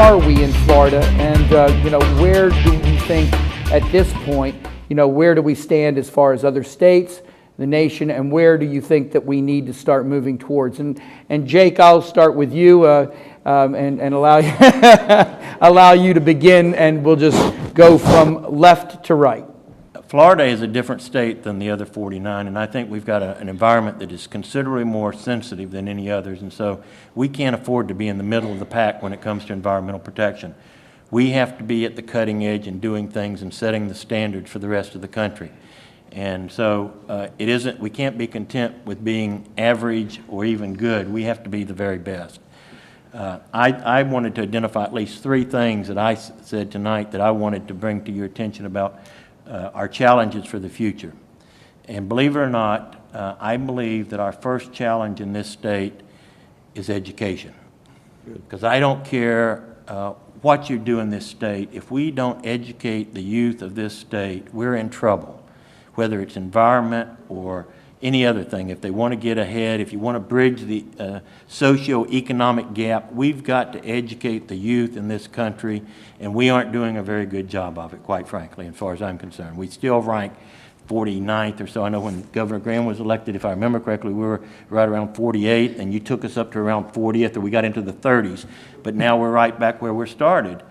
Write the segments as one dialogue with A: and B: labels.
A: are we in Florida, and where do you think at this point, where do we stand as far as other states, the nation, and where do you think that we need to start moving towards? And Jake, I'll start with you and allow you allow you to begin, and we'll just go from left to right.
B: Florida is a different state than the other 49, and I think we've got an environment that is considerably more sensitive than any others, and so we can't afford to be in the middle of the pack when it comes to environmental protection. We have to be at the cutting edge and doing things and setting the standards for the rest of the country. And so we can't be content with being average or even good. We have to be the very best. I wanted to identify at least 3 things that I said tonight that I wanted to bring to your attention about our challenges for the future. And believe it or not, I believe that our first challenge in this state is education. Because I don't care what you do in this state, if we don't educate the youth of this state, we're in trouble. Whether it's environment or any other thing, if they want to get ahead, if you want to bridge the socio-economic gap, we've got to educate the youth in this country, and we aren't doing a very good job of it, quite frankly, as far as I'm concerned. We still rank 49th or so. I know when Governor Graham was elected, if I remember correctly, we were right around 48, and you took us up to around 40th, or we got into the 30s, but now we're right back where we started.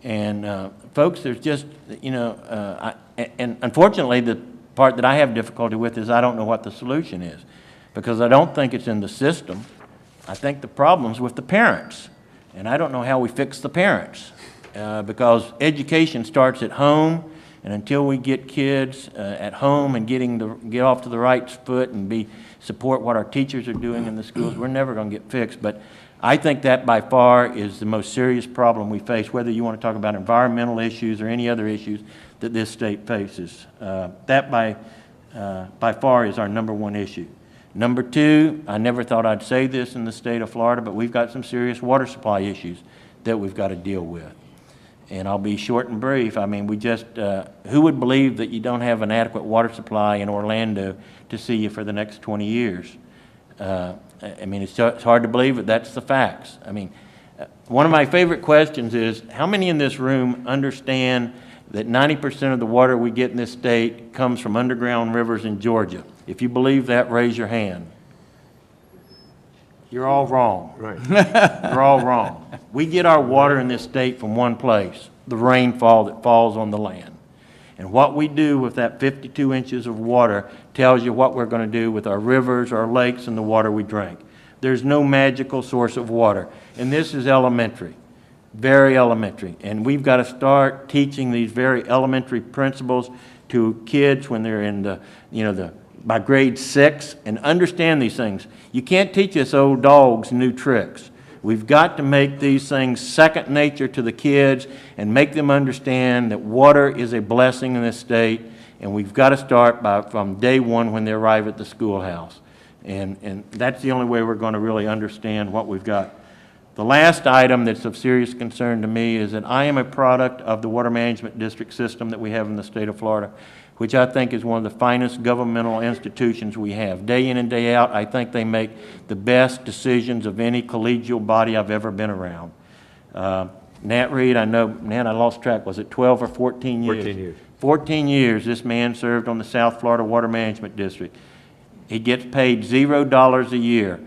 B: And folks, there's just, and unfortunately, the part that I have difficulty with is I don't know what the solution is, because I don't think it's in the system. I think the problem's with the parents, and I don't know how we fix the parents, because education starts at home, and until we get kids at home and get off to the right foot and support what our teachers are doing in the schools, we're never going to get fixed. But I think that by far is the most serious problem we face, whether you want to talk about environmental issues or any other issues that this state faces. That by far is our number 1 issue. Number 2, I never thought I'd say this in the state of Florida, but we've got some serious water supply issues that we've got to deal with. And I'll be short and brief. I mean, who would believe that you don't have an adequate water supply in Orlando to see you for the next 20 years? I mean, it's hard to believe, but that's the facts. I mean, one of my favorite questions is, how many in this room understand that 90% of the water we get in this state comes from underground rivers in Georgia? If you believe that, raise your hand. You're all wrong. Right. You're all wrong. We get our water in this state from one place, the rainfall that falls on the land. And what we do with that 52 inches of water tells you what we're going to do with our rivers, our lakes, and the water we drink. There's no magical source of water. And this is elementary, very elementary. And we've got to start teaching these very elementary principles to kids when they're in by grade 6, and understand these things. You can't teach us old dogs new tricks. We've got to make these things second nature to the kids and make them understand that water is a blessing in this state, and we've got to start from day 1 when they arrive at the schoolhouse. And that's the only way we're going to really understand what we've got. The last item that's of serious concern to me is that I am a product of the water management district system that we have in the state of Florida, which I think is one of the finest governmental institutions we have. Day in and day out, I think they make the best decisions of any collegial body I've ever been around. Nat Reed, I know, man, I lost track. Was it 12 or 14 years?
C: 14 years.
B: 14 years this man served on the South Florida Water Management District. He gets paid $0 a year.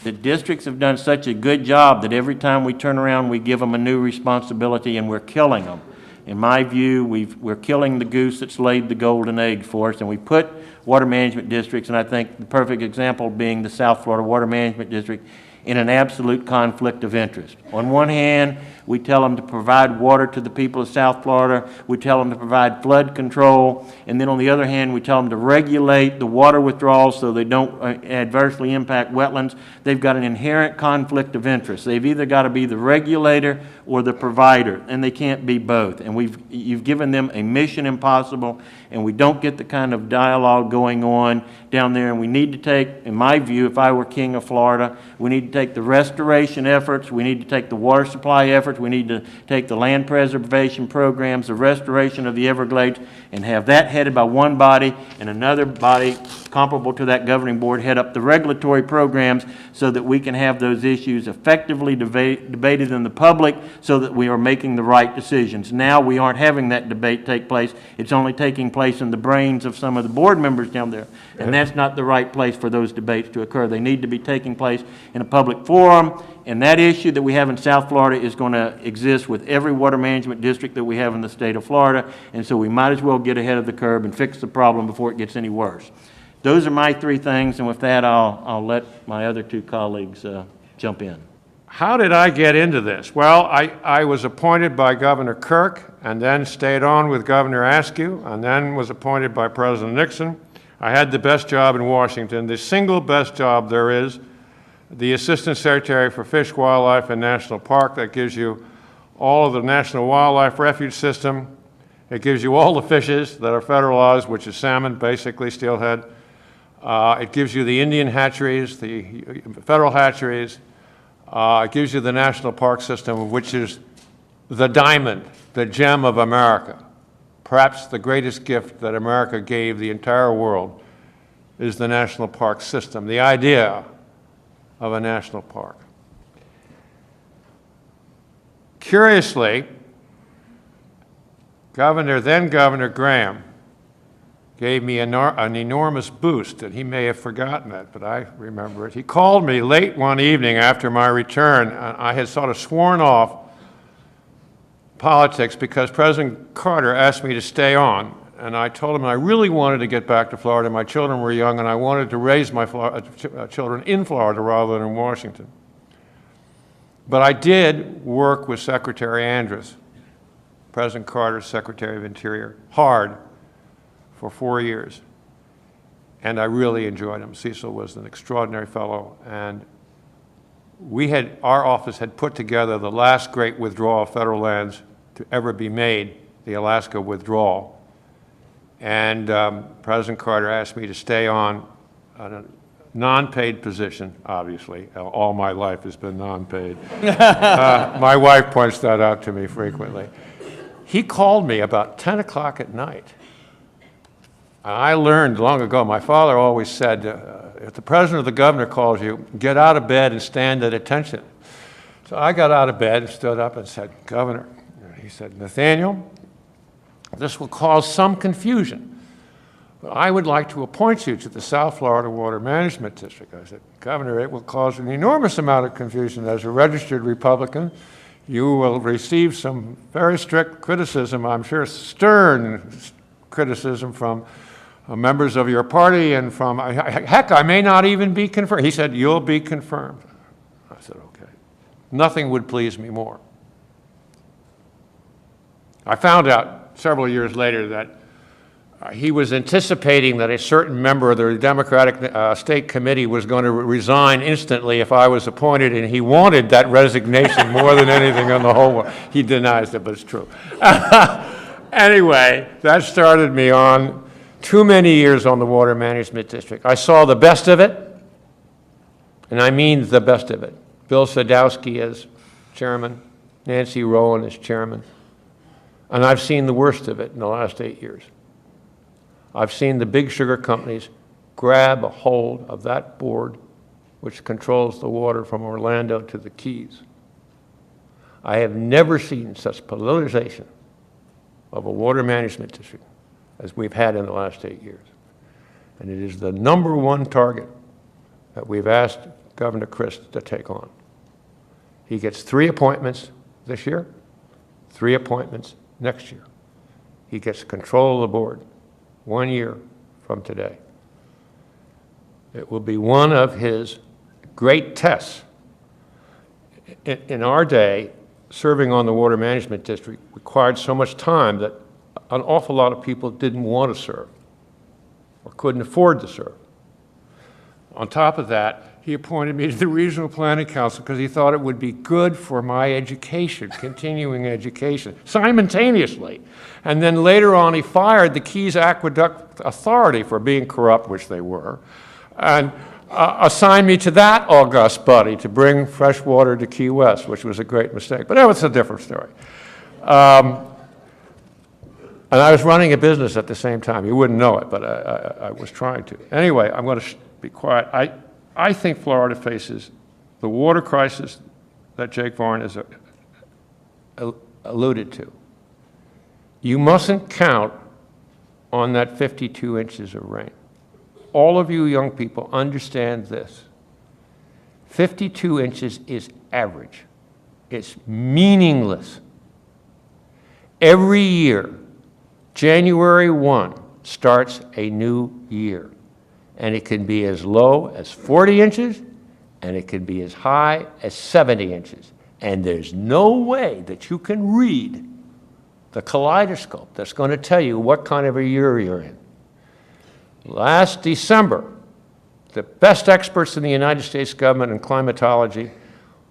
B: The districts have done such a good job that every time we turn around, we give them a new responsibility, and we're killing them. In my view, we're killing the goose that's laid the golden egg for us, and we put water management districts, and I think the perfect example being the South Florida Water Management District, in an absolute conflict of interest. On one hand, we tell them to provide water to the people of South Florida. We tell them to provide flood control. And then on the other hand, we tell them to regulate the water withdrawals so they don't adversely impact wetlands. They've got an inherent conflict of interest. They've either got to be the regulator or the provider, and they can't be both. And you've given them a mission impossible, and we don't get the kind of dialogue going on down there. And we need to take, in my view, if I were king of Florida, we need to take the restoration efforts, we need to take the water supply efforts, we need to take the land preservation programs, the restoration of the Everglades, and have that headed by one body and another body comparable to that governing board head up the regulatory programs so that we can have those issues effectively debated in the public so that we are making the right decisions. Now we aren't having that debate take place. It's only taking place in the brains of some of the board members down there. And that's not the right place for those debates to occur. They need to be taking place in a public forum. And that issue that we have in South Florida is going to exist with every water management district that we have in the state of Florida. And so we might as well get ahead of the curve and fix the problem before it gets any worse. Those are my three things, and with that, I'll let my other two colleagues jump in.
C: How did I get into this? Well, I was appointed by Governor Kirk, and then stayed on with Governor Askew, and then was appointed by President Nixon. I had the best job in Washington, the single best job there is, the Assistant Secretary for Fish, Wildlife, and National Park. That gives you all of the National Wildlife Refuge System. It gives you all the fishes that are federalized, which is salmon, basically, steelhead. It gives you the Indian hatcheries, the federal hatcheries. It gives you the National Park System, which is the diamond, the gem of America. Perhaps the greatest gift that America gave the entire world is the National Park System, the idea of a national park. Curiously, then Governor Graham gave me an enormous boost, and he may have forgotten it, but I remember it. He called me late one evening after my return. I had sort of sworn off politics because President Carter asked me to stay on, and I told him I really wanted to get back to Florida. My children were young, and I wanted to raise my children in Florida rather than in Washington. But I did work with Secretary Andrus, President Carter's Secretary of Interior, hard for 4 years, and I really enjoyed him. Cecil was an extraordinary fellow, and our office had put together the last great withdrawal of federal lands to ever be made, the Alaska withdrawal. And President Carter asked me to stay on a non-paid position, obviously. All my life has been non-paid. My wife points that out to me frequently. He called me about 10 o'clock at night. I learned long ago, my father always said, if the president or the governor calls you, get out of bed and stand at attention. So I got out of bed and stood up and said, Governor, he said, Nathaniel, this will cause some confusion, but I would like to appoint you to the South Florida Water Management District. I said, Governor, it will cause an enormous amount of confusion. As a registered Republican, you will receive some very strict criticism, I'm sure stern criticism from members of your party and from, heck, I may not even be confirmed. He said, you'll be confirmed. I said, okay. Nothing would please me more. I found out several years later that he was anticipating that a certain member of the Democratic State Committee was going to resign instantly if I was appointed, and he wanted that resignation more than anything in the whole world. He denies it, but it's true. Anyway, that started me on too many years on the Water Management District. I saw the best of it, and I mean the best of it. Bill Sadowski as chairman, Nancy Rowan as chairman, and I've seen the worst of it in the last 8 years. I've seen the big sugar companies grab a hold of that board which controls the water from Orlando to the Keys. I have never seen such politicization of a water management district as we've had in the last 8 years. And it is the #1 target that we've asked Governor Christ to take on. He gets 3 appointments this year, 3 appointments next year. He gets control of the board 1 year from today. It will be one of his great tests. In our day, serving on the Water Management District required so much time that an awful lot of people didn't want to serve or couldn't afford to serve. On top of that, he appointed me to the Regional Planning Council because he thought it would be good for my education, continuing education, simultaneously. And then later on, he fired the Keys Aqueduct Authority for being corrupt, which they were, and assigned me to that august body to bring fresh water to Key West, which was a great mistake. But that was a different story. And I was running a business at the same time. You wouldn't know it, but I was trying to. Anyway, I'm going to be quiet. I think Florida faces the water crisis that Jake Varn has alluded to. You mustn't count on that 52 inches of rain. All of you young people understand this. 52 inches is average. It's meaningless. Every year, January 1 starts a new year, and it can be as low as 40 inches, and it can be as high as 70 inches. And there's no way that you can read the kaleidoscope that's going to tell you what kind of a year you're in. Last December, the best experts in the United States government in climatology,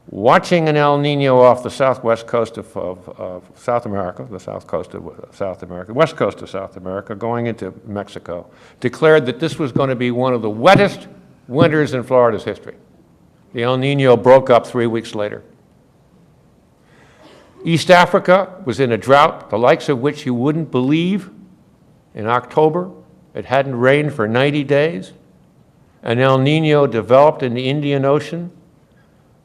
C: watching an El Nino off the southwest coast of South America, the south coast of South America, west coast of South America, going into Mexico, declared that this was going to be one of the wettest winters in Florida's history. The El Nino broke up 3 weeks later. East Africa was in a drought, the likes of which you wouldn't believe. In October, it hadn't rained for 90 days. An El Nino developed in the Indian Ocean.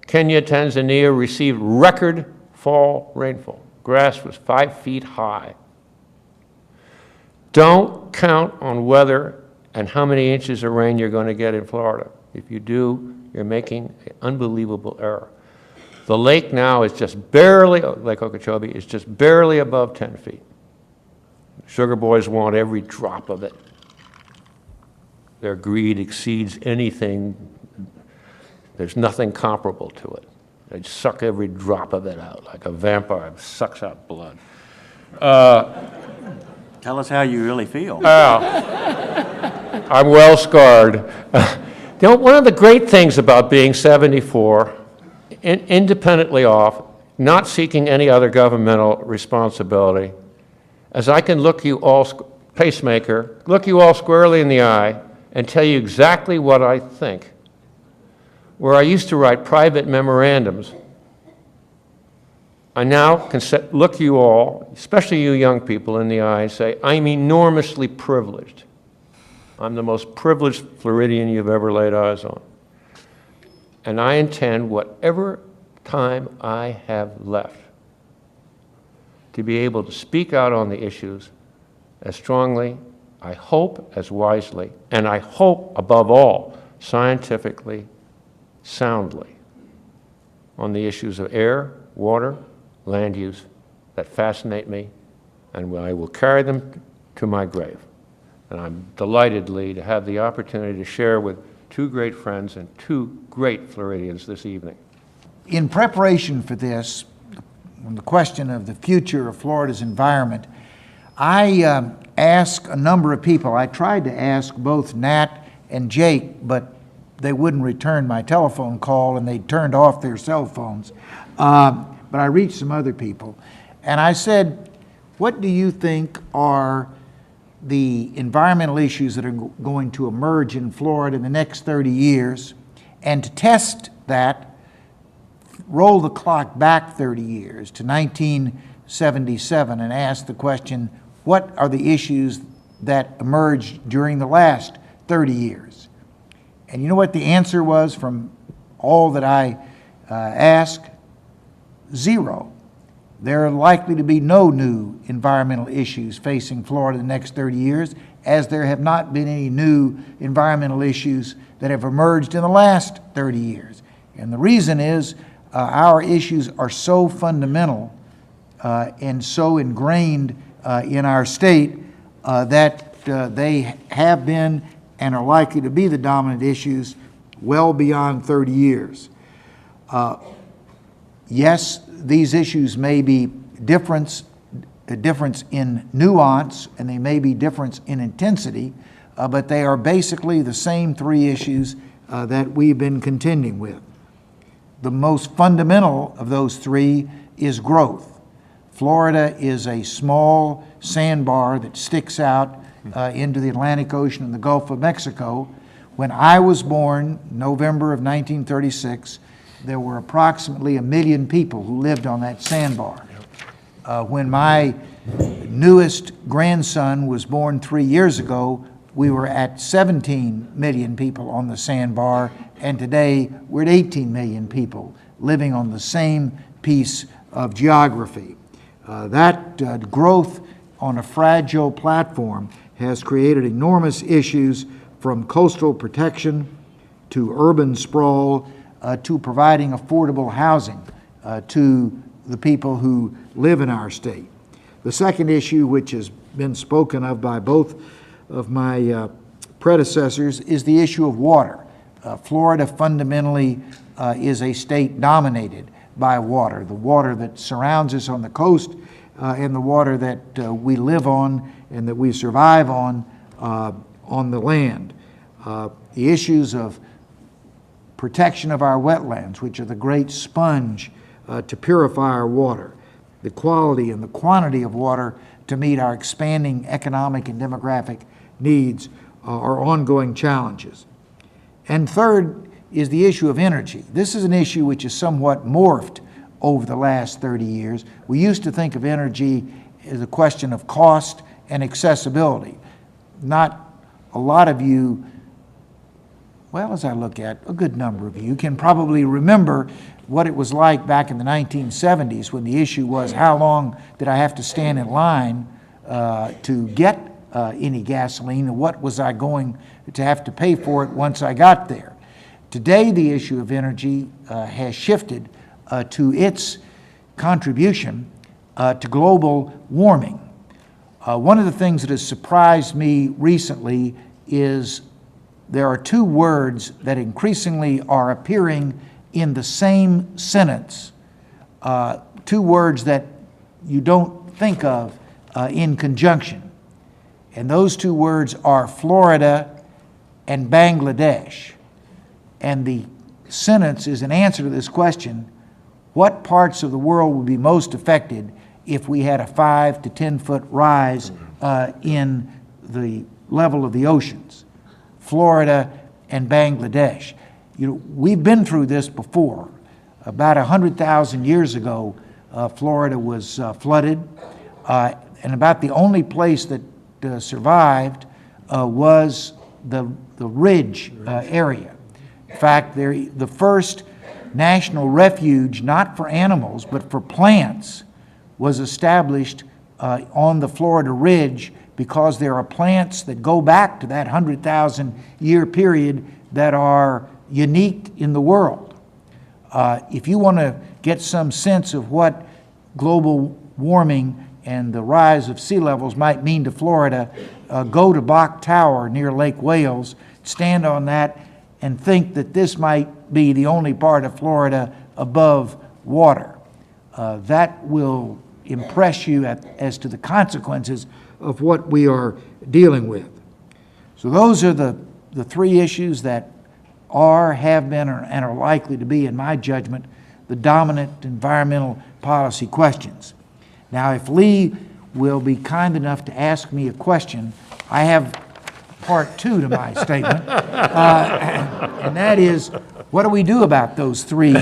C: Kenya, Tanzania received record fall rainfall. Grass was 5 feet high. Don't count on weather and how many inches of rain you're going to get in Florida. If you do, you're making an unbelievable error. The lake now is just barely, Lake Okeechobee, is just barely above 10 feet. Sugar boys want every drop of it. Their greed exceeds anything. There's nothing comparable to it. They suck every drop of it out, like a vampire sucks out blood.
B: Tell us how you really feel.
C: I'm well scarred. One of the great things about being 74, independently off, not seeking any other governmental responsibility, as I can look you all, pacemaker, look you all squarely in the eye and tell you exactly what I think. Where I used to write private memorandums, I now can look you all, especially you young people, in the eye and say, I'm enormously privileged. I'm the most privileged Floridian you've ever laid eyes on. And I intend, whatever time I have left, to be able to speak out on the issues as strongly, I hope as wisely, and I hope above all, scientifically, soundly, on the issues of air, water, land use that fascinate me, and I will carry them to my grave. And I'm delighted, Lee, to have the opportunity to share with two great friends and two great Floridians this evening.
D: In preparation for this, on the question of the future of Florida's environment, I asked a number of people. I tried to ask both Nat and Jake, but they wouldn't return my telephone call and they turned off their cell phones. But I reached some other people. And I said, what do you think are the environmental issues that are going to emerge in Florida in the next 30 years? And to test that, roll the clock back 30 years to 1977 and ask the question, what are the issues that emerged during the last 30 years? And you know what the answer was from all that I asked? Zero. There are likely to be no new environmental issues facing Florida in the next 30 years, as there have not been any new environmental issues that have emerged in the last 30 years. And the reason is our issues are so fundamental and so ingrained in our state that they have been and are likely to be the dominant issues well beyond 30 years. Yes, these issues may be a difference in nuance and they may be difference in intensity, but they are basically the same three issues that we've been contending with. The most fundamental of those three is growth. Florida is a small sandbar that sticks out into the Atlantic Ocean and the Gulf of Mexico. When I was born, November of 1936, there were approximately 1 million people who lived on that sandbar. When my newest grandson was born 3 years ago, we were at 17 million people on the sandbar, and today we're at 18 million people living on the same piece of geography. That growth on a fragile platform has created enormous issues, from coastal protection to urban sprawl to providing affordable housing to the people who live in our state. The second issue, which has been spoken of by both of my predecessors, is the issue of water. Florida fundamentally is a state dominated by water, the water that surrounds us on the coast and the water that we live on and that we survive on the land. The issues of protection of our wetlands, which are the great sponge to purify our water, the quality and the quantity of water to meet our expanding economic and demographic needs are ongoing challenges. And third is the issue of energy. This is an issue which is somewhat morphed over the last 30 years. We used to think of energy as a question of cost and accessibility. Not a lot of you, well, as I look at, a good number of you can probably remember what it was like back in the 1970s when the issue was, how long did I have to stand in line to get any gasoline, and what was I going to have to pay for it once I got there. Today, the issue of energy has shifted to its contribution to global warming. One of the things that has surprised me recently is there are two words that increasingly are appearing in the same sentence, two words that you don't think of in conjunction. And those two words are Florida and Bangladesh. And the sentence is an answer to this question: what parts of the world would be most affected if we had a 5 to 10 foot rise in the level of the oceans? Florida and Bangladesh. You know, we've been through this before. About 100,000 years ago, Florida was flooded, and about the only place that survived was the ridge area. In fact, the first national refuge, not for animals, but for plants, was established on the Florida Ridge, because there are plants that go back to that 100,000 year period that are unique in the world. If you want to get some sense of what global warming and the rise of sea levels might mean to Florida, go to Bok Tower near Lake Wales, stand on that, and think that this might be the only part of Florida above water. That will impress you as to the consequences of what we are dealing with. So those are the three issues that are, have been, and are likely to be, in my judgment, the dominant environmental policy questions. Now, if Lee will be kind enough to ask me a question, I have part two to my statement, and that is, what do we do about those three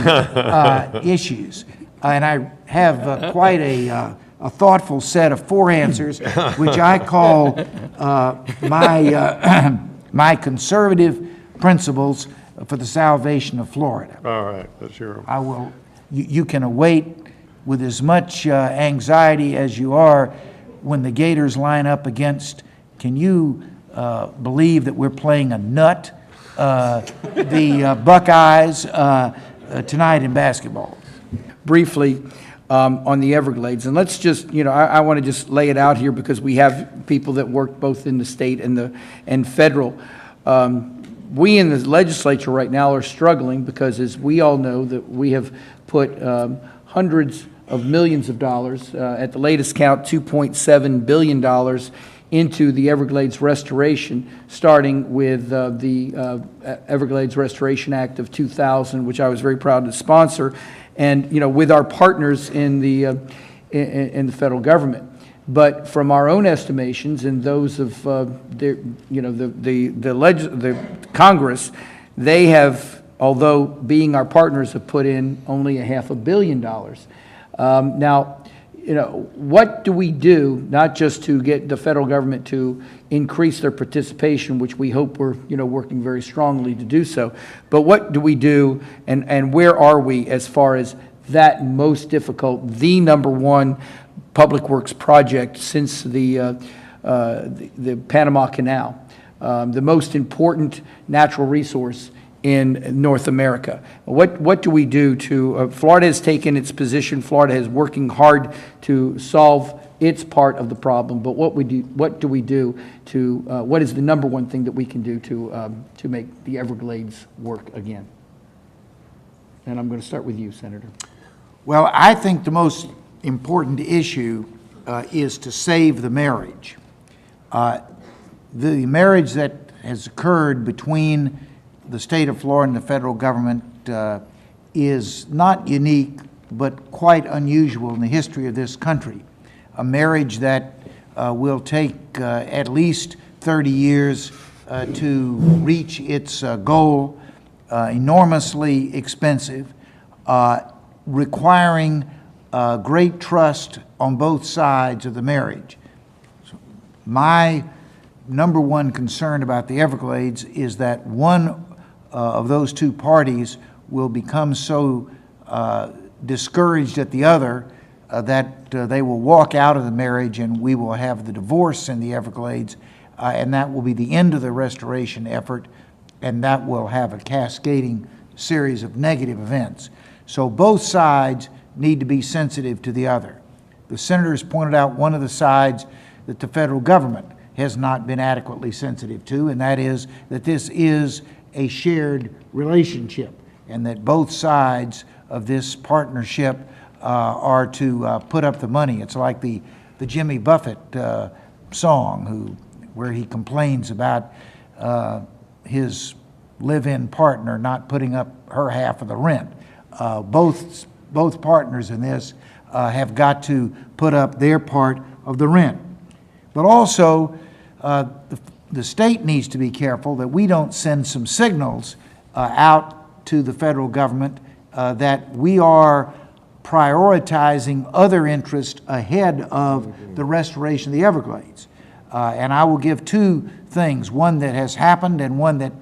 D: issues? And I have quite a thoughtful set of 4 answers, which I call my conservative principles for the salvation of Florida.
C: All right, that's your.
D: I will. You can await with as much anxiety as you are when the Gators line up against. Can you believe that we're playing a nut? The Buckeyes tonight in basketball.
A: Briefly, on the Everglades, and let's just, I want to just lay it out here because we have people that work both in the state and federal. We in the legislature right now are struggling because, as we all know, that we have put hundreds of millions of dollars, at the latest count $2.7 billion, into the Everglades restoration, starting with the Everglades Restoration Act of 2000, which I was very proud to sponsor, and with our partners in the federal government. But from our own estimations and those of the Congress, they have, although being our partners, have put in only $500 million. Now, what do we do, not just to get the federal government to increase their participation, which we hope we're, working very strongly to do so, but what do we do and where are we as far as that most difficult, the number one public works project since the Panama Canal, the most important natural resource in North America? What do we do to, Florida has taken its position, Florida is working hard to solve its part of the problem, but what do we do to, what is the number one thing that we can do to make the Everglades work again? And I'm going to start with you, Senator.
D: Well, I think the most important issue is to save the marriage. The marriage that has occurred between the state of Florida and the federal government is not unique, but quite unusual in the history of this country. A marriage that will take at least 30 years to reach its goal, enormously expensive, requiring great trust on both sides of the marriage. So my number one concern about the Everglades is that one of those two parties will become so discouraged at the other that they will walk out of the marriage and we will have the divorce in the Everglades, and that will be the end of the restoration effort, and that will have a cascading series of negative events. So both sides need to be sensitive to the other. The senators pointed out one of the sides that the federal government has not been adequately sensitive to, and that is that this is a shared relationship and that both sides of this partnership are to put up the money. It's like the Jimmy Buffett song where he complains about his live-in partner not putting up her half of the rent. Both partners in this have got to put up their part of the rent. But also, the state needs to be careful that we don't send some signals out to the federal government that we are prioritizing other interests ahead of the restoration of the Everglades. And I will give two things, one that has happened and one that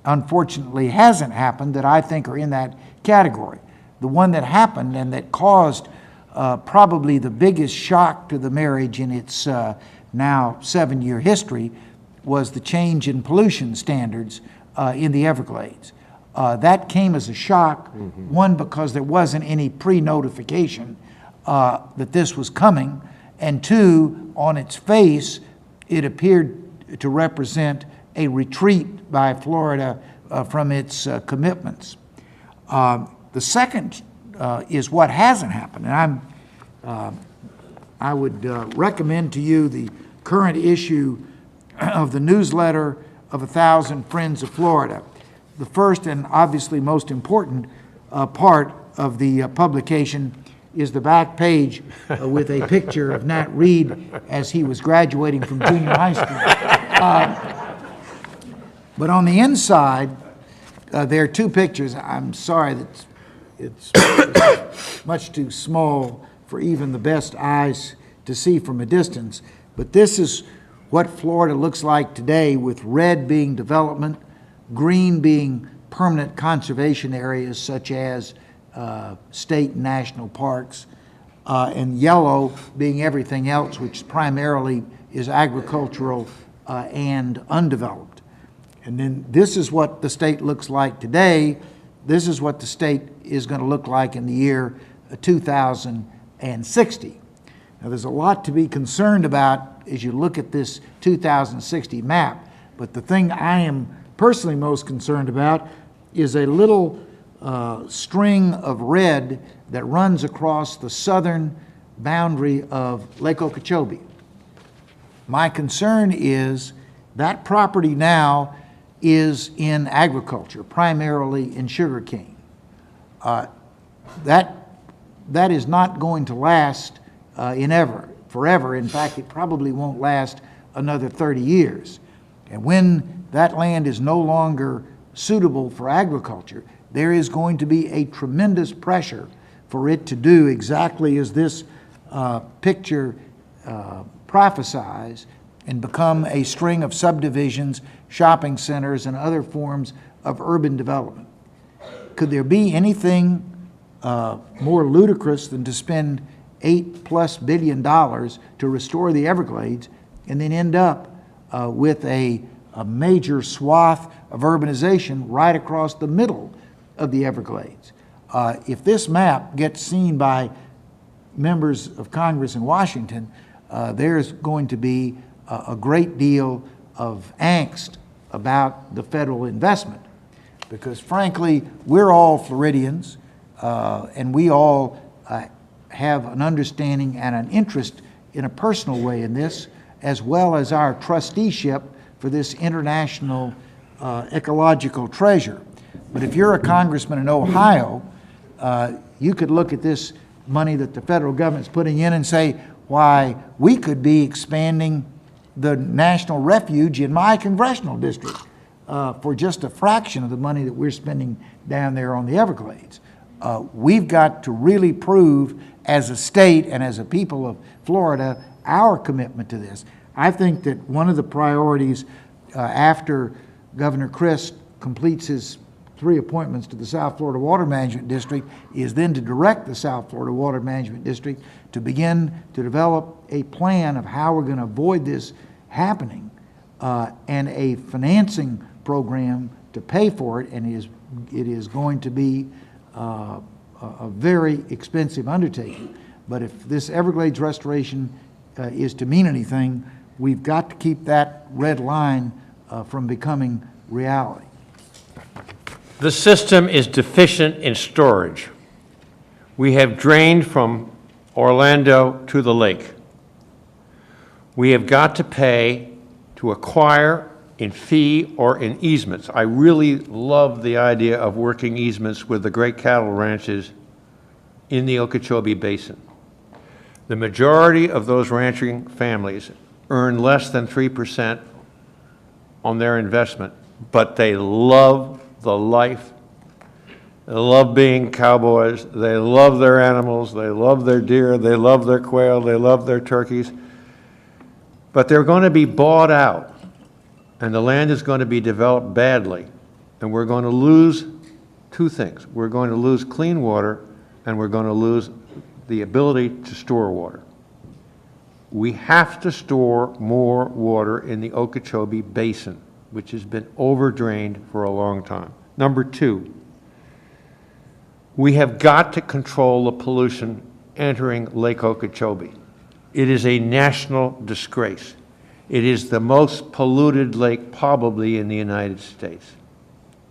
D: unfortunately hasn't happened, that I think are in that category. The one that happened and that caused probably the biggest shock to the marriage in its now 7-year history was the change in pollution standards in the Everglades. That came as a shock, one, because there wasn't any pre-notification that this was coming, and two, on its face, it appeared to represent a retreat by Florida from its commitments. The second is what hasn't happened, and I would recommend to you the current issue of the newsletter of 1,000 Friends of Florida. The first and obviously most important part of the publication is the back page with a picture of Nat Reed as he was graduating from junior high school. But on the inside, there are two pictures. I'm sorry that it's much too small for even the best eyes to see from a distance. But this is what Florida looks like today, with red being development, green being permanent conservation areas such as state and national parks, and yellow being everything else, which primarily is agricultural and undeveloped. And then this is what the state looks like today. This is what the state is going to look like in the year 2060. Now, there's a lot to be concerned about as you look at this 2060 map, but the thing I am personally most concerned about is a little string of red that runs across the southern boundary of Lake Okeechobee. My concern is that property now is in agriculture, primarily in sugarcane. That is not going to last forever. In fact, it probably won't last another 30 years. And when that land is no longer suitable for agriculture, there is going to be a tremendous pressure for it to do exactly as this picture prophesies and become a string of subdivisions, shopping centers, and other forms of urban development. Could there be anything more ludicrous than to spend $8+ billion to restore the Everglades and then end up with a major swath of urbanization right across the middle of the Everglades? If this map gets seen by members of Congress in Washington, there's going to be a great deal of angst about the federal investment, because frankly, we're all Floridians, and we all have an understanding and an interest in a personal way in this, as well as our trusteeship for this international ecological treasure. But if you're a congressman in Ohio, you could look at this money that the federal government's putting in and say, why, we could be expanding the national refuge in my congressional district for just a fraction of the money that we're spending down there on the Everglades. We've got to really prove as a state and as a people of Florida our commitment to this. I think that one of the priorities after Governor Crist completes his 3 appointments to the South Florida Water Management District is then to direct the South Florida Water Management District to begin to develop a plan of how we're going to avoid this happening and a financing program to pay for it, and it is going to be a very expensive undertaking. But if this Everglades restoration is to mean anything, we've got to keep that red line from becoming reality.
C: The system is deficient in storage. We have drained from Orlando to the lake. We have got to pay to acquire in fee or in easements. I really love the idea of working easements with the great cattle ranches in the Okeechobee Basin. The majority of those ranching families earn less than 3% on their investment, but they love the life. They love being cowboys. They love their animals. They love their deer. They love their quail. They love their turkeys. But they're going to be bought out, and the land is going to be developed badly, and we're going to lose 2 things. We're going to lose clean water, and we're going to lose the ability to store water. We have to store more water in the Okeechobee Basin, which has been overdrained for a long time. Number 2, we have got to control the pollution entering Lake Okeechobee. It is a national disgrace. It is the most polluted lake probably in the United States.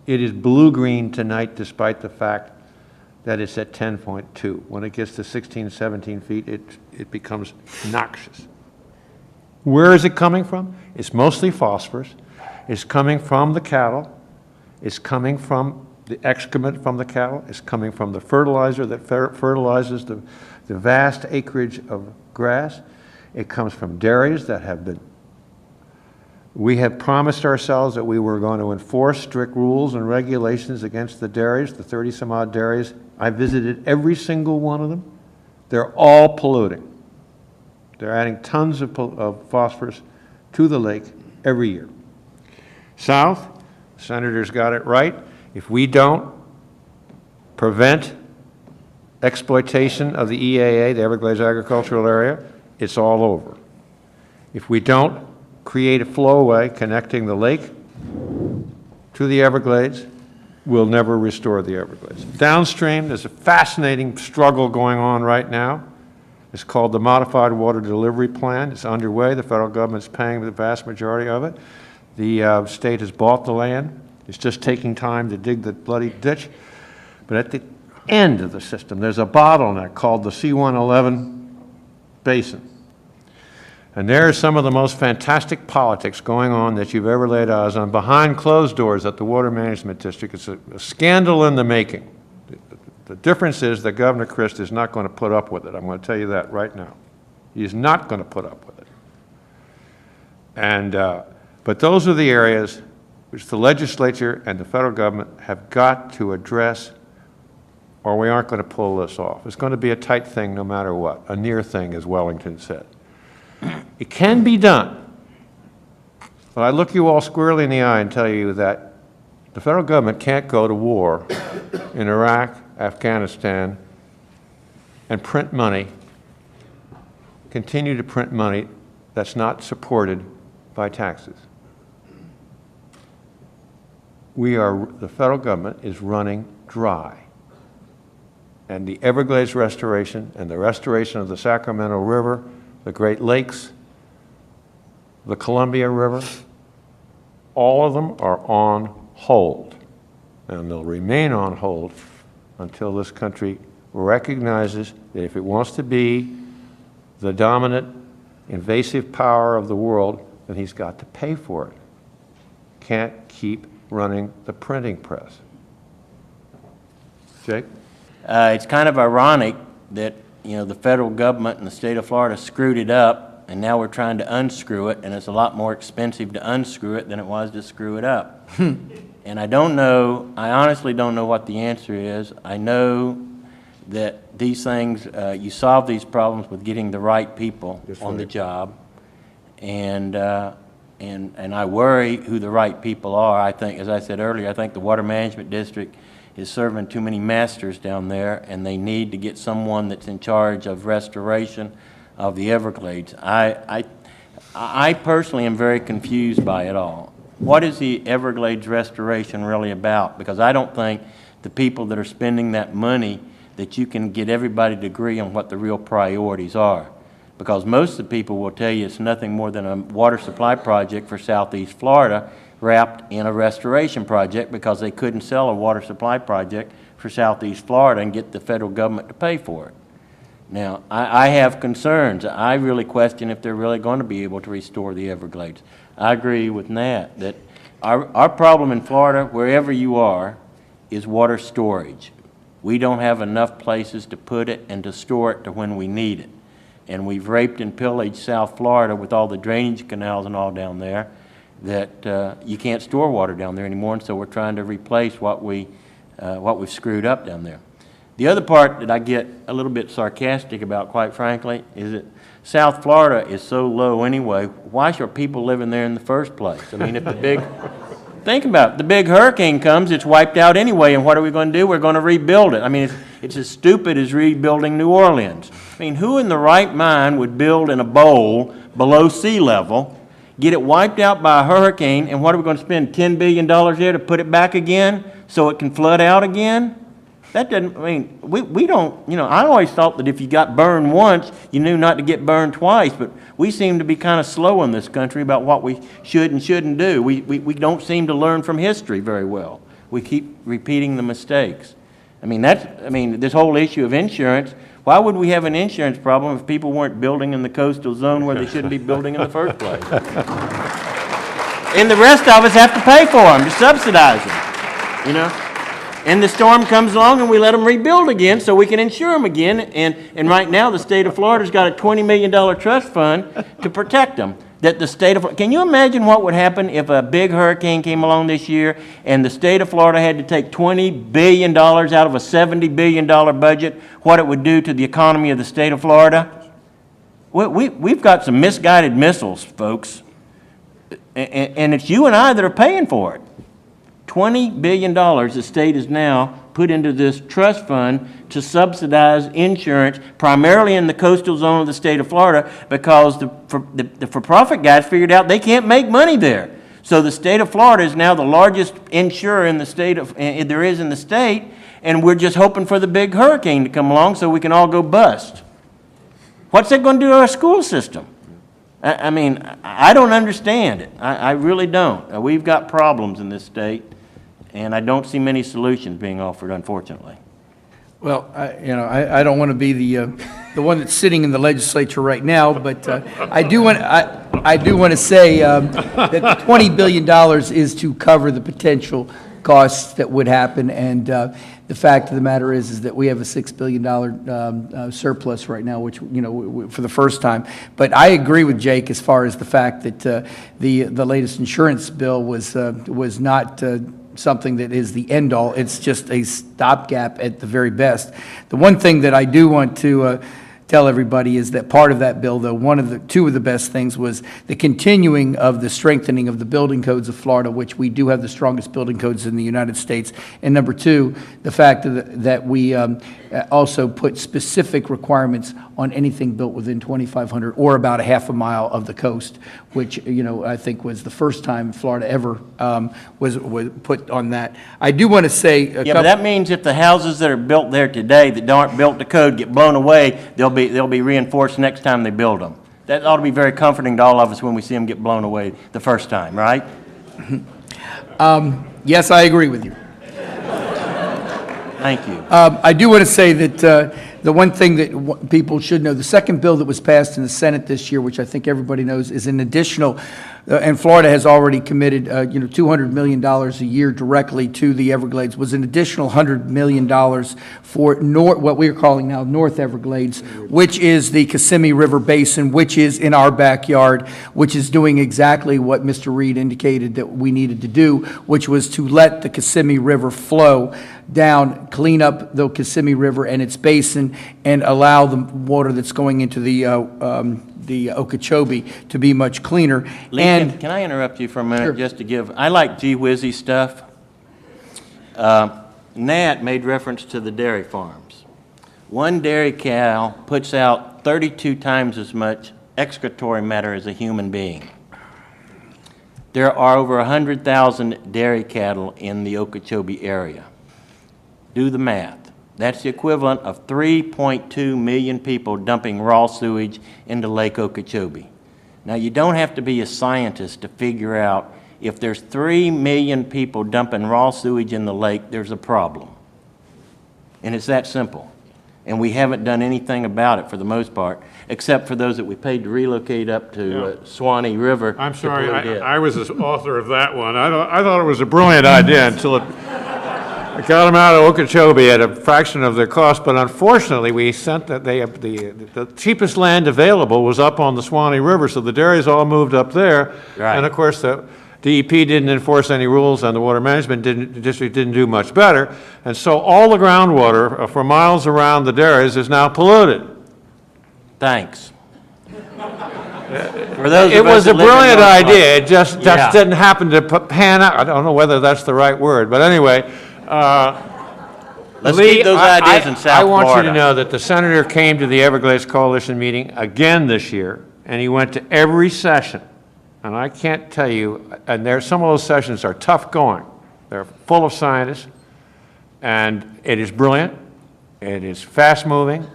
C: It is blue-green tonight despite the fact that it's at 10.2. When it gets to 16, 17 feet, it becomes noxious. Where is it coming from? It's mostly phosphorus. It's coming from the cattle. It's coming from the excrement from the cattle. It's coming from the fertilizer that fertilizes the vast acreage of grass. It comes from dairies that have been. We have promised ourselves that we were going to enforce strict rules and regulations against the dairies, the 30-some-odd dairies. I visited every single one of them. They're all polluting. They're adding tons of phosphorus to the lake every year. South, the senator's got it right. If we don't prevent exploitation of the EAA, the Everglades Agricultural Area, it's all over. If we don't create a flowway connecting the lake to the Everglades, we'll never restore the Everglades. Downstream, there's a fascinating struggle going on right now. It's called the Modified Water Delivery Plan. It's underway. The federal government's paying the vast majority of it. The state has bought the land. It's just taking time to dig the bloody ditch. But at the end of the system, there's a bottleneck called the C111 Basin. And there is some of the most fantastic politics going on that you've ever laid eyes on behind closed doors at the Water Management District. It's a scandal in the making. The difference is that Governor Crist is not going to put up with it. I'm going to tell you that right now. He's not going to put up with it. And, but those are the areas which the legislature and the federal government have got to address or we aren't going to pull this off. It's going to be a tight thing no matter what, a near thing, as Wellington said. It can be done. But I look you all squarely in the eye and tell you that the federal government can't go to war in Iraq, Afghanistan, and print money, continue to print money that's not supported by taxes. The federal government is running dry. And the Everglades restoration and the restoration of the Sacramento River, the Great Lakes, the Columbia River, all of them are on hold. And they'll remain on hold until this country recognizes that if it wants to be the dominant invasive power of the world, then he's got to pay for it. Can't keep running the printing press. Jake?
B: It's kind of ironic that, you know, the federal government and the state of Florida screwed it up, and now we're trying to unscrew it, and it's a lot more expensive to unscrew it than it was to screw it up. And I honestly don't know what the answer is. I know that these things, you solve these problems with getting the right people on the job, and I worry who the right people are. I think, as I said earlier, I think the Water Management District is serving too many masters down there, and they need to get someone that's in charge of restoration of the Everglades. I personally am very confused by it all. What is the Everglades restoration really about? Because I don't think the people that are spending that money, that you can get everybody to agree on what the real priorities are. Because most of the people will tell you it's nothing more than a water supply project for Southeast Florida wrapped in a restoration project, because they couldn't sell a water supply project for Southeast Florida and get the federal government to pay for it. Now, I have concerns. I really question if they're really going to be able to restore the Everglades. I agree with Nat that our problem in Florida, wherever you are, is water storage. We don't have enough places to put it and to store it to when we need it. And we've raped and pillaged South Florida with all the drainage canals and all down there, that you can't store water down there anymore, and so we're trying to replace what we've screwed up down there. The other part that I get a little bit sarcastic about, quite frankly, is that South Florida is so low anyway. Why should people living there in the first place? I mean, if think about it, the big hurricane comes, it's wiped out anyway, and what are we going to do? We're going to rebuild it. I mean, it's as stupid as rebuilding New Orleans. I mean, who in the right mind would build in a bowl below sea level, get it wiped out by a hurricane, and what are we going to spend $10 billion there to put it back again so it can flood out again? That doesn't, I mean, we don't, you know, I always thought that if you got burned once, you knew not to get burned twice, but we seem to be kind of slow in this country about what we should and shouldn't do. We don't seem to learn from history very well. We keep repeating the mistakes. I mean, this whole issue of insurance, why would we have an insurance problem if people weren't building in the coastal zone where they shouldn't be building in the first place? And the rest of us have to pay for them, to subsidize them, you know? And the storm comes along and we let them rebuild again so we can insure them again. And right now the state of Florida's got a $20 million trust fund to protect them. Can you imagine what would happen if a big hurricane came along this year and the state of Florida had to take $20 billion out of a $70 billion budget, what it would do to the economy of the state of Florida? We've got some misguided missiles, folks. And it's you and I that are paying for it. $20 billion the state has now put into this trust fund to subsidize insurance, primarily in the coastal zone of the state of Florida, because the for-profit guys figured out they can't make money there. So the state of Florida is now the largest insurer in the state there is in the state, and we're just hoping for the big hurricane to come along so we can all go bust. What's that going to do to our school system? I mean, I don't understand it. I really don't. We've got problems in this state, and I don't see many solutions being offered, unfortunately.
A: Well, I don't want to be the one that's sitting in the legislature right now, but I do want to say that $20 billion is to cover the potential costs that would happen, and the fact of the matter is that we have a $6 billion surplus right now, which, you know, for the first time. But I agree with Jake as far as the fact that the latest insurance bill was not something that is the end all. It's just a stopgap at the very best. The one thing that I do want to tell everybody is that part of that bill, though, two of the best things was the continuing of the strengthening of the building codes of Florida, which we do have the strongest building codes in the United States. And number two, the fact that we also put specific requirements on anything built within 2,500 or about a half a mile of the coast, which, you know, I think was the first time Florida ever was put on that. I do want to say
B: Yeah, but that means if the houses that are built there today that aren't built to code get blown away, they'll be reinforced next time they build them. That ought to be very comforting to all of us when we see them get blown away the first time, right?
A: Yes, I agree with you.
B: Thank you.
A: I do want to say that the one thing that people should know, the second bill that was passed in the Senate this year, which I think everybody knows, is an additional, and Florida has already committed, $200 million a year directly to the Everglades, was an additional $100 million for what we are calling now North Everglades, which is the Kissimmee River Basin, which is in our backyard, which is doing exactly what Mr. Reed indicated that we needed to do, which was to let the Kissimmee River flow down, clean up the Kissimmee River and its basin, and allow the water that's going into the Okeechobee to be much cleaner.
B: Lee,
A: And
B: can I interrupt you for a minute
A: Sure.
B: just to give, I like gee-whizzy stuff. Nat made reference to the dairy farms. One dairy cow puts out 32 times as much excretory matter as a human being. There are over 100,000 dairy cattle in the Okeechobee area. Do the math. That's the equivalent of 3.2 million people dumping raw sewage into Lake Okeechobee. Now, you don't have to be a scientist to figure out if there's 3 million people dumping raw sewage in the lake, there's a problem. And it's that simple. And we haven't done anything about it for the most part, except for those that we paid to relocate up to Swanee River.
C: I'm sorry,
B: to pollute it.
C: I was the author of that one. I thought it was a brilliant idea until it got them out of Okeechobee at a fraction of their cost, but unfortunately, we sent that the cheapest land available was up on the Swanee River, so the dairies all moved up there.
B: Right.
C: And of course, the DEP didn't enforce any rules, and the Water Management District didn't do much better, and so all the groundwater for miles around the dairies is now polluted.
B: Thanks. For those
C: It
B: of us
C: was
B: that
C: a
B: live in
C: brilliant
B: North
C: idea,
B: Florida.
C: it just didn't happen to pan out. I don't know whether that's the right word, but anyway.
B: Let's
C: Lee,
B: keep those ideas in South
C: I want you to
B: Florida.
C: know that the senator came to the Everglades Coalition meeting again this year, and he went to every session. And I can't tell you, and some of those sessions are tough going. They're full of scientists, and it is brilliant. It is fast-moving.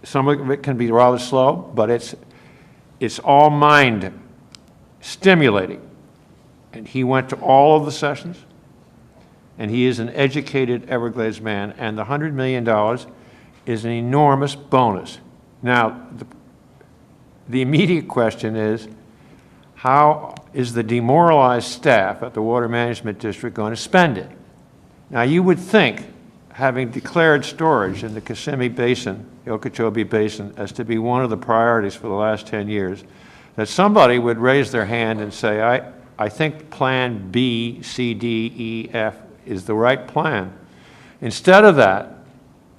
C: Some of it can be rather slow, but it's all mind stimulating. And he went to all of the sessions. And he is an educated Everglades man, and the $100 million is an enormous bonus. Now, the immediate question is, how is the demoralized staff at the Water Management District going to spend it? Now, you would think, having declared storage in the Kissimmee Basin, the Okeechobee Basin, as to be one of the priorities for the last 10 years, that somebody would raise their hand and say, I think Plan B, C, D, E, F is the right plan. Instead of that,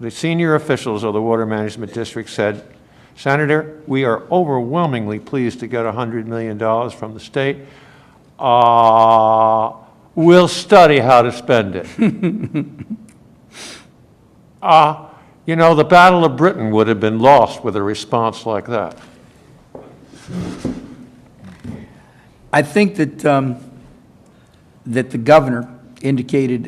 C: the senior officials of the Water Management District said, Senator, we are overwhelmingly pleased to get $100 million from the state. We'll study how to spend it. You know, the Battle of Britain would have been lost with a response like that.
A: I think that that the governor indicated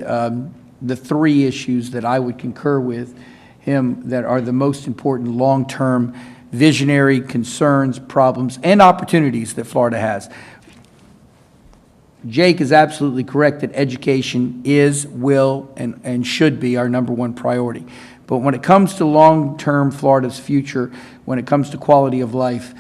A: the three issues that I would concur with him that are the most important long-term visionary concerns, problems, and opportunities that Florida has. Jake is absolutely correct that education is, will, and should be our #1 priority. But when it comes to long-term Florida's future, when it comes to quality of life,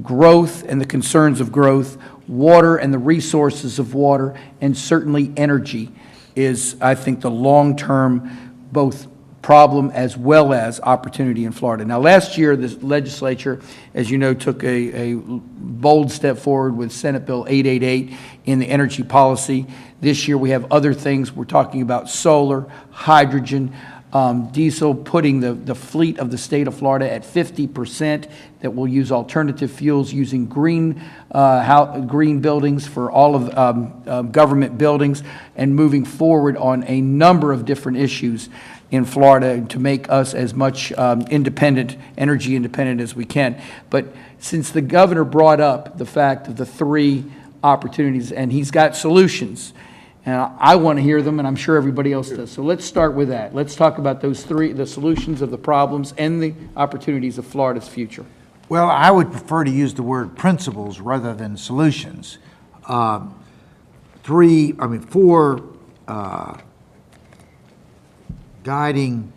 A: growth and the concerns of growth, water and the resources of water, and certainly energy is, I think, the long-term both problem as well as opportunity in Florida. Now, last year, the legislature, as you know, took a bold step forward with Senate Bill 888 in the energy policy. This year, we have other things. We're talking about solar, hydrogen, diesel, putting the fleet of the state of Florida at 50%, that will use alternative fuels, using green buildings for all of government buildings, and moving forward on a number of different issues in Florida to make us as much energy independent as we can. But since the governor brought up the fact of the 3 opportunities, and he's got solutions, and I want to hear them, and I'm sure everybody else does. So let's start with that. Let's talk about those 3, the solutions of the problems and the opportunities of Florida's future.
D: Well, I would prefer to use the word principles rather than solutions. 4 guiding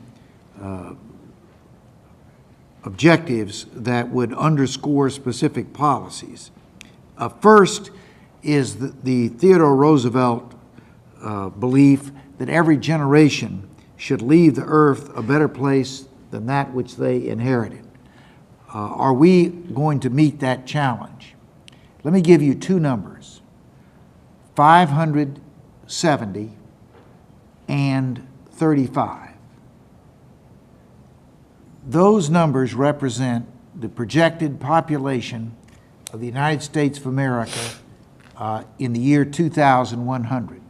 D: objectives that would underscore specific policies. First is the Theodore Roosevelt belief that every generation should leave the earth a better place than that which they inherited. Are we going to meet that challenge? Let me give you 2 numbers, 570 and 35. Those numbers represent the projected population of the United States of America in the year 2100,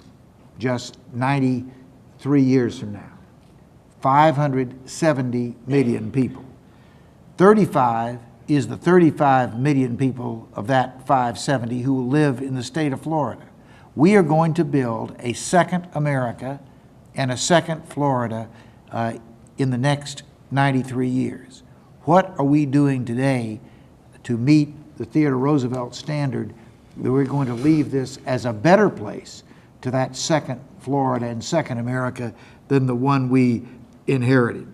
D: just 93 years from now. 570 million people. 35 is the 35 million people of that 570 who will live in the state of Florida. We are going to build a second America and a second Florida in the next 93 years. What are we doing today to meet the Theodore Roosevelt standard that we're going to leave this as a better place to that second Florida and second America than the one we inherited?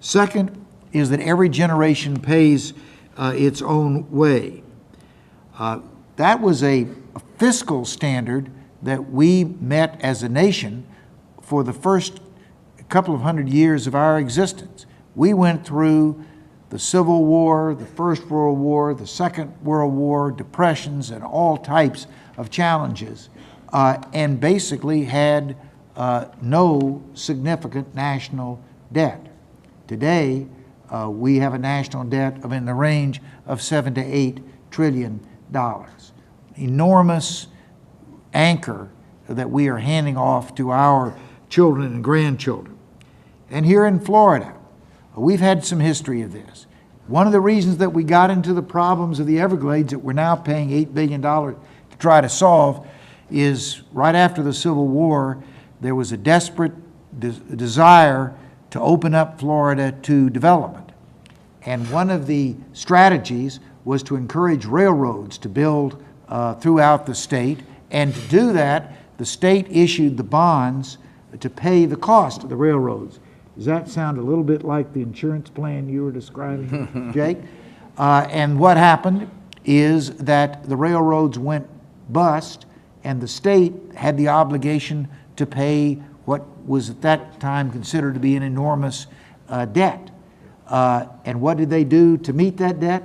D: Second is that every generation pays its own way. That was a fiscal standard that we met as a nation for the first couple of 100 years of our existence. We went through the Civil War, the First World War, the Second World War, depressions, and all types of challenges, and basically had no significant national debt. Today, we have a national debt of in the range of $7 to $8 trillion. Enormous anchor that we are handing off to our children and grandchildren. And here in Florida, we've had some history of this. One of the reasons that we got into the problems of the Everglades that we're now paying $8 billion to try to solve is right after the Civil War, there was a desperate desire to open up Florida to development. And one of the strategies was to encourage railroads to build throughout the state. And to do that, the state issued the bonds to pay the cost of the railroads. Does that sound a little bit like the insurance plan you were describing, Jake? And what happened is that the railroads went bust, and the state had the obligation to pay what was at that time considered to be an enormous debt. And what did they do to meet that debt?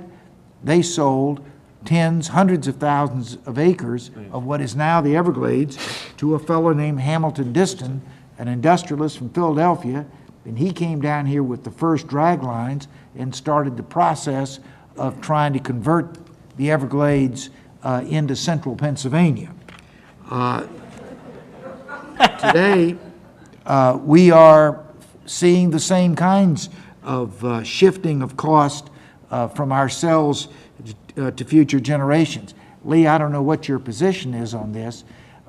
D: They sold tens, hundreds of thousands of acres of what is now the Everglades to a fellow named Hamilton Diston, an industrialist from Philadelphia, and he came down here with the first drag lines and started the process of trying to convert the Everglades into central Pennsylvania. Today, we are seeing the same kinds of shifting of cost from ourselves to future generations. Lee, I don't know what your position is on this,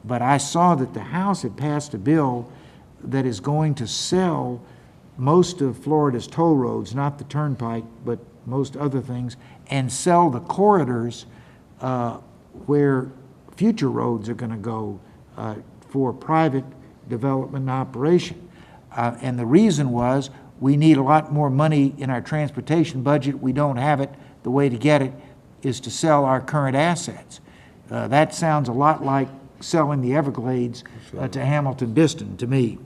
D: but I saw that the House had passed a bill that is going to sell most of Florida's toll roads, not the turnpike, but most other things, and sell the corridors where future roads are going to go for private development and operation. And the reason was we need a lot more money in our transportation budget. We don't have it. The way to get it is to sell our current assets. That sounds a lot like selling the Everglades to Hamilton Diston to me.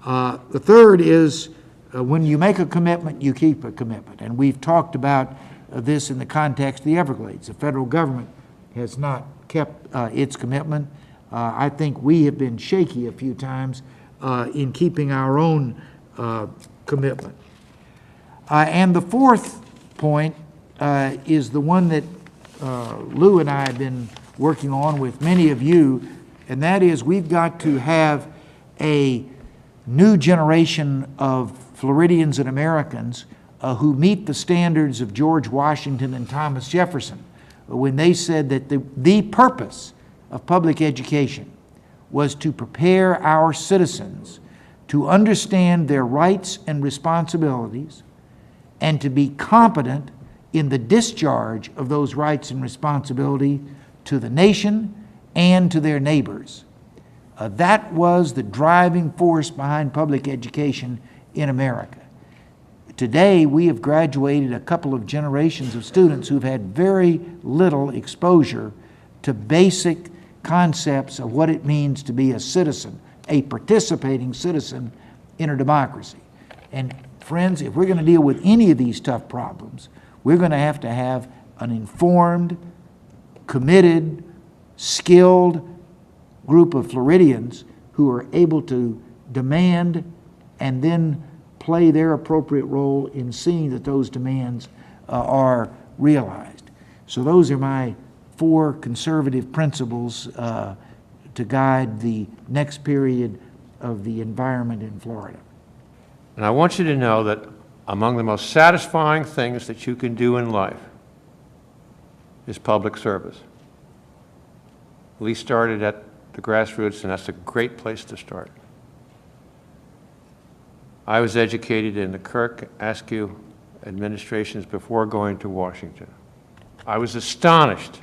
D: The third is when you make a commitment, you keep a commitment. And we've talked about this in the context of the Everglades. The federal government has not kept its commitment. I think we have been shaky a few times in keeping our own commitment. And the fourth point is the one that Lou and I have been working on with many of you, and that is we've got to have a new generation of Floridians and Americans who meet the standards of George Washington and Thomas Jefferson when they said that the purpose of public education was to prepare our citizens to understand their rights and responsibilities and to be competent in the discharge of those rights and responsibility to the nation and to their neighbors. That was the driving force behind public education in America. Today, we have graduated a couple of generations of students who've had very little exposure to basic concepts of what it means to be a citizen, a participating citizen in a democracy. And friends, if we're going to deal with any of these tough problems, we're going to have an informed, committed, skilled group of Floridians who are able to demand and then play their appropriate role in seeing that those demands are realized. So those are my 4 conservative principles to guide the next period of the environment in Florida.
C: And I want you to know that among the most satisfying things that you can do in life is public service. Lee started at the grassroots, and that's a great place to start. I was educated in the Kirk Askew administrations before going to Washington. I was astonished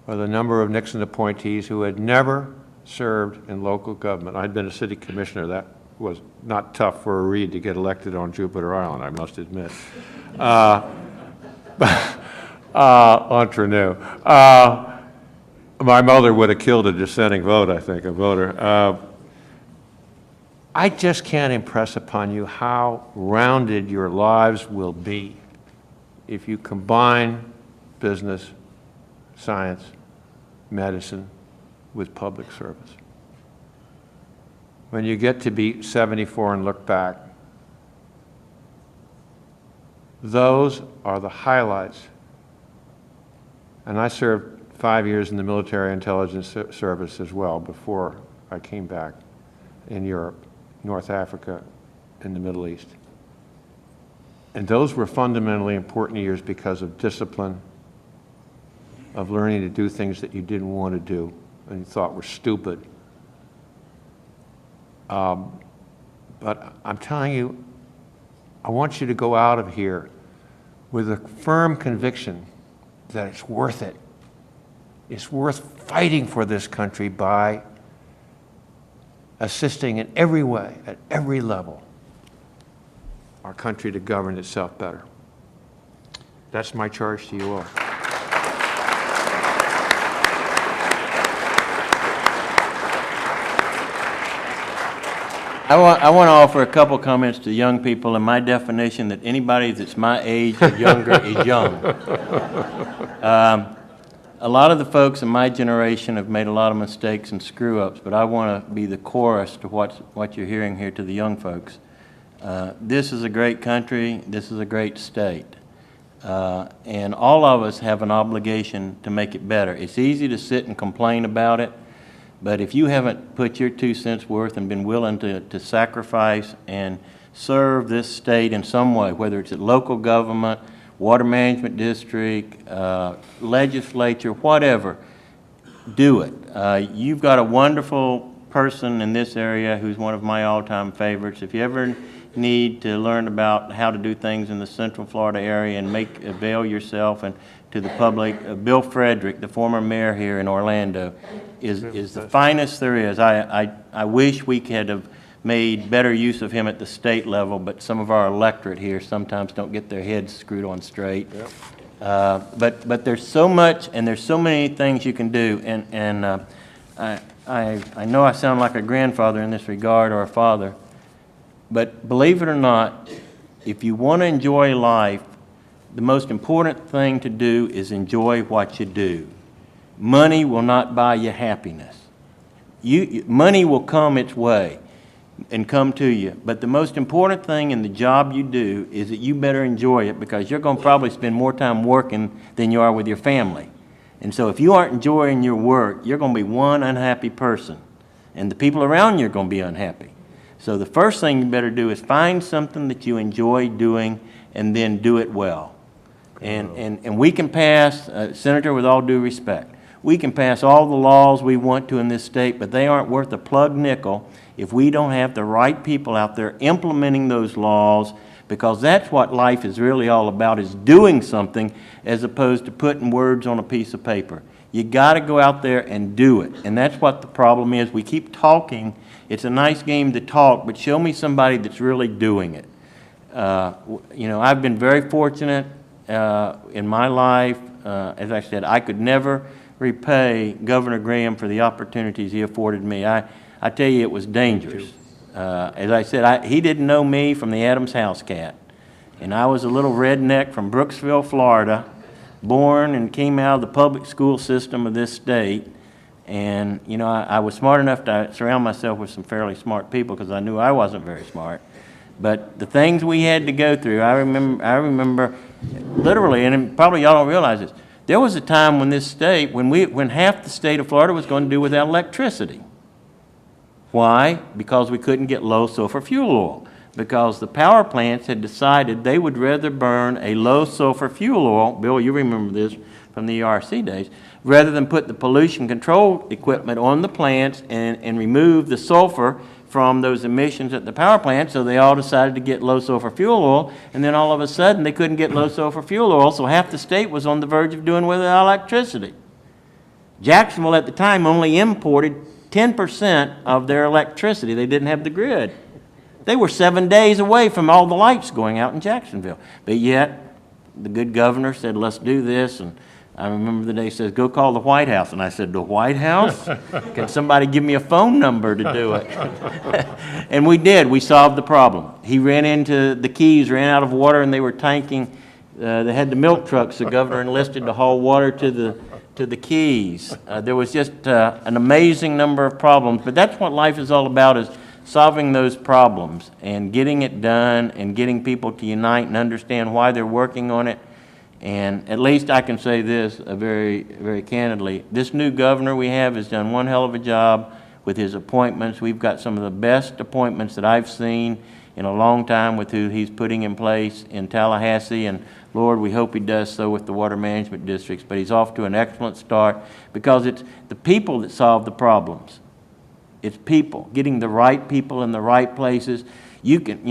C: by the number of Nixon appointees who had never served in local government. I'd been a city commissioner. That was not tough for a Reed to get elected on Jupiter Island, I must admit. Entre nous. My mother would have killed a dissenting vote, I think, a voter. I just can't impress upon you how rounded your lives will be if you combine business, science, medicine with public service. When you get to be 74 and look back, those are the highlights. And I served 5 years in the military intelligence service as well before I came back in Europe, North Africa, and the Middle East. And those were fundamentally important years because of discipline, of learning to do things that you didn't want to do and you thought were stupid. But I'm telling you, I want you to go out of here with a firm conviction that it's worth it. It's worth fighting for this country by assisting in every way, at every level, our country to govern itself better. That's my charge to you all.
B: I want to offer a couple comments to young people, and my definition that anybody that's my age or younger is young. A lot of the folks in my generation have made a lot of mistakes and screw-ups, but I want to be the chorus to what you're hearing here to the young folks. This is a great country. This is a great state. And all of us have an obligation to make it better. It's easy to sit and complain about it, but if you haven't put your 2 cents worth and been willing to sacrifice and serve this state in some way, whether it's at local government, water management district, legislature, whatever, do it. You've got a wonderful person in this area who's one of my all-time favorites. If you ever need to learn about how to do things in the Central Florida area and avail yourself and to the public, Bill Frederick, the former mayor here in Orlando, is the finest there is. I wish we could have made better use of him at the state level, but some of our electorate here sometimes don't get their heads screwed on straight. Yep. But there's so much, and there's so many things you can do, and I know I sound like a grandfather in this regard, or a father, But believe it or not, if you want to enjoy life, the most important thing to do is enjoy what you do. Money will not buy you happiness. Money will come its way and come to you. But the most important thing in the job you do is that you better enjoy it, because you're going to probably spend more time working than you are with your family. And so if you aren't enjoying your work, you're going to be one unhappy person. And the people around you are going to be unhappy. So the first thing you better do is find something that you enjoy doing and then do it well. And we can pass, Senator, with all due respect, we can pass all the laws we want to in this state, but they aren't worth a plug nickel if we don't have the right people out there implementing those laws, because that's what life is really all about, is doing something as opposed to putting words on a piece of paper. You got to go out there and do it. And that's what the problem is. We keep talking. It's a nice game to talk, but show me somebody that's really doing it. You know, I've been very fortunate in my life. As I said, I could never repay Governor Graham for the opportunities he afforded me. I tell you, it was dangerous. As I said, he didn't know me from the Adams house cat. And I was a little redneck from Brooksville, Florida, born and came out of the public school system of this state. And, you know, I was smart enough to surround myself with some fairly smart people, because I knew I wasn't very smart. But the things we had to go through, I remember literally, and probably y'all don't realize this, there was a time when this state, when half the state of Florida was going to do without electricity. Why? Because we couldn't get low sulfur fuel oil. Because the power plants had decided they would rather burn a low sulfur fuel oil, Bill, you remember this from the ERC days, rather than put the pollution control equipment on the plants and remove the sulfur from those emissions at the power plant. So they all decided to get low sulfur fuel oil, and then all of a sudden they couldn't get low sulfur fuel oil, so half the state was on the verge of doing without electricity. Jacksonville at the time only imported 10% of their electricity. They didn't have the grid. They were 7 days away from all the lights going out in Jacksonville. But yet, the good governor said, let's do this. And I remember the day he says, go call the White House. And I said, the White House? Can somebody give me a phone number to do it? And we did. We solved the problem. He ran into the Keys, ran out of water, and they were tanking. They had the milk trucks. The governor enlisted to haul water to the Keys. There was just an amazing number of problems. But that's what life is all about, is solving those problems and getting it done and getting people to unite and understand why they're working on it. And at least I can say this very, very candidly. This new governor we have has done one hell of a job with his appointments. We've got some of the best appointments that I've seen in a long time with who he's putting in place in Tallahassee. And Lord, we hope he does so with the water management districts. But he's off to an excellent start, because it's the people that solve the problems. It's people, getting the right people in the right places. You can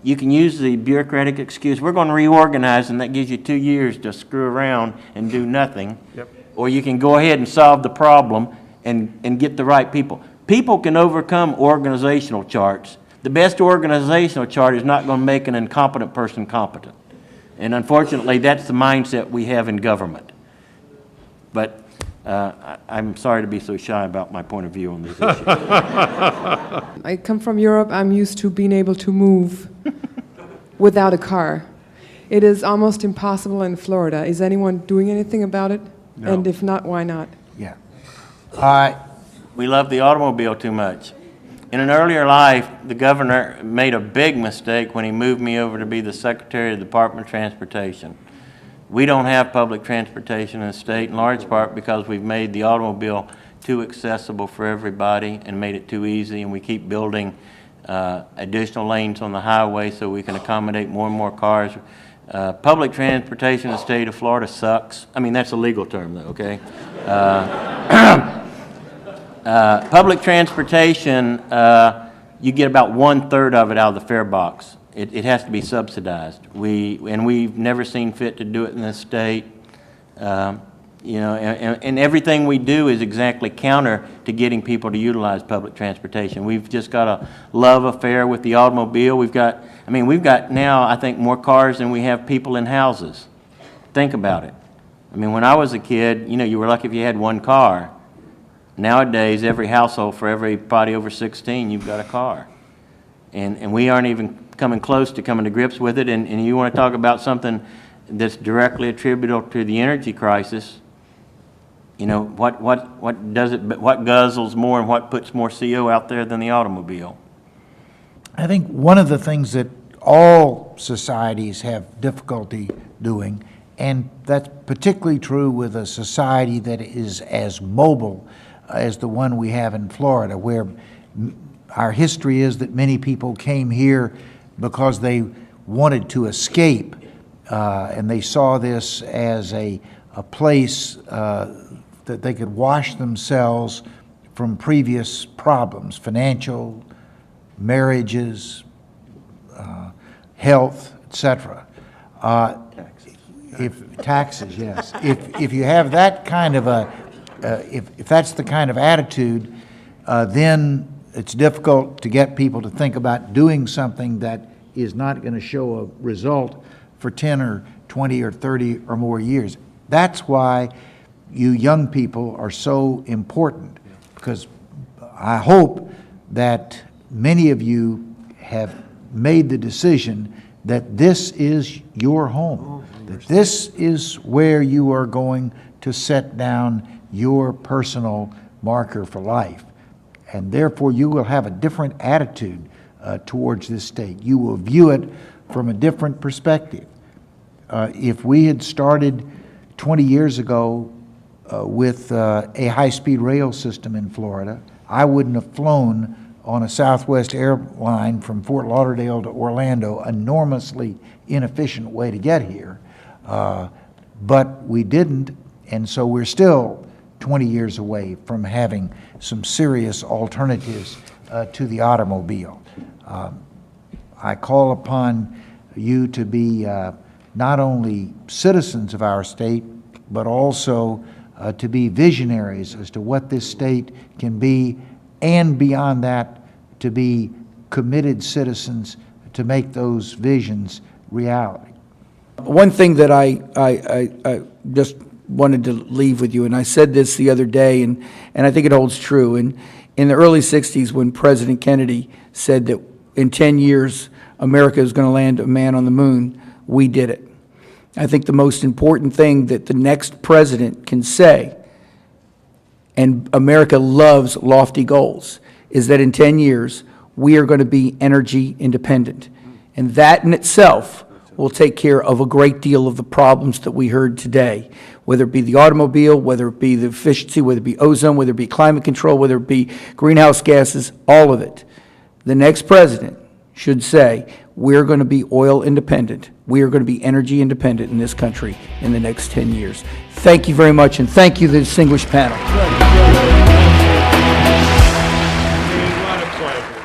B: use the bureaucratic excuse, we're going to reorganize, and that gives you 2 years to screw around and do nothing.
C: Yep.
B: Or you can go ahead and solve the problem and get the right people. People can overcome organizational charts. The best organizational chart is not going to make an incompetent person competent. And unfortunately, that's the mindset we have in government. But I'm sorry to be so shy about my point of view on these issues.
E: I come from Europe. I'm used to being able to move without a car. It is almost impossible in Florida. Is anyone doing anything about it?
C: No.
E: And if not, why not?
D: Yeah.
B: We love the automobile too much. In an earlier life, the governor made a big mistake when he moved me over to be the Secretary of the Department of Transportation. We don't have public transportation in the state, in large part because we've made the automobile too accessible for everybody and made it too easy, and we keep building additional lanes on the highway so we can accommodate more and more cars. Public transportation in the state of Florida sucks. I mean, that's a legal term, though, okay? Public transportation, you get about 1/3 of it out of the fare box. It has to be subsidized. We've never seen fit to do it in this state. And everything we do is exactly counter to getting people to utilize public transportation. We've just got a love affair with the automobile. We've got now, I think, more cars than we have people in houses. Think about it. I mean, when I was a kid, you were lucky if you had one car. Nowadays, every household, for everybody over 16, you've got a car. And we aren't even coming close to coming to grips with it. And you want to talk about something that's directly attributable to the energy crisis. You know, what guzzles more and what puts more CO out there than the automobile?
D: I think one of the things that all societies have difficulty doing, and that's particularly true with a society that is as mobile as the one we have in Florida, where our history is that many people came here because they wanted to escape, and they saw this as a place that they could wash themselves from previous problems, financial, marriages, health, etc. If taxes, yes. If you have that kind of if that's the kind of attitude, then it's difficult to get people to think about doing something that is not going to show a result for 10 or 20 or 30 or more years. That's why you young people are so important, because I hope that many of you have made the decision that this is your home, that this is where you are going to set down your personal marker for life. And therefore, you will have a different attitude towards this state. You will view it from a different perspective. If we had started 20 years ago with a high-speed rail system in Florida, I wouldn't have flown on a Southwest airline from Fort Lauderdale to Orlando, enormously inefficient way to get here. But we didn't, and so we're still 20 years away from having some serious alternatives to the automobile. I call upon you to be not only citizens of our state, but also to be visionaries as to what this state can be, and beyond that, to be committed citizens to make those visions reality.
A: One thing that I just wanted to leave with you, and I said this the other day, and I think it holds true. And in the early 60s, when President Kennedy said that in 10 years, America is going to land a man on the moon, we did it. I think the most important thing that the next president can say, and America loves lofty goals, is that in 10 years, we are going to be energy independent. And that in itself will take care of a great deal of the problems that we heard today, whether it be the automobile, whether it be the efficiency, whether it be ozone, whether it be climate control, whether it be greenhouse gases, all of it. The next president should say, we're going to be oil independent. We are going to be energy independent in this country in the next 10 years. Thank you very much, and thank you, the distinguished panel.
C: What a pleasure.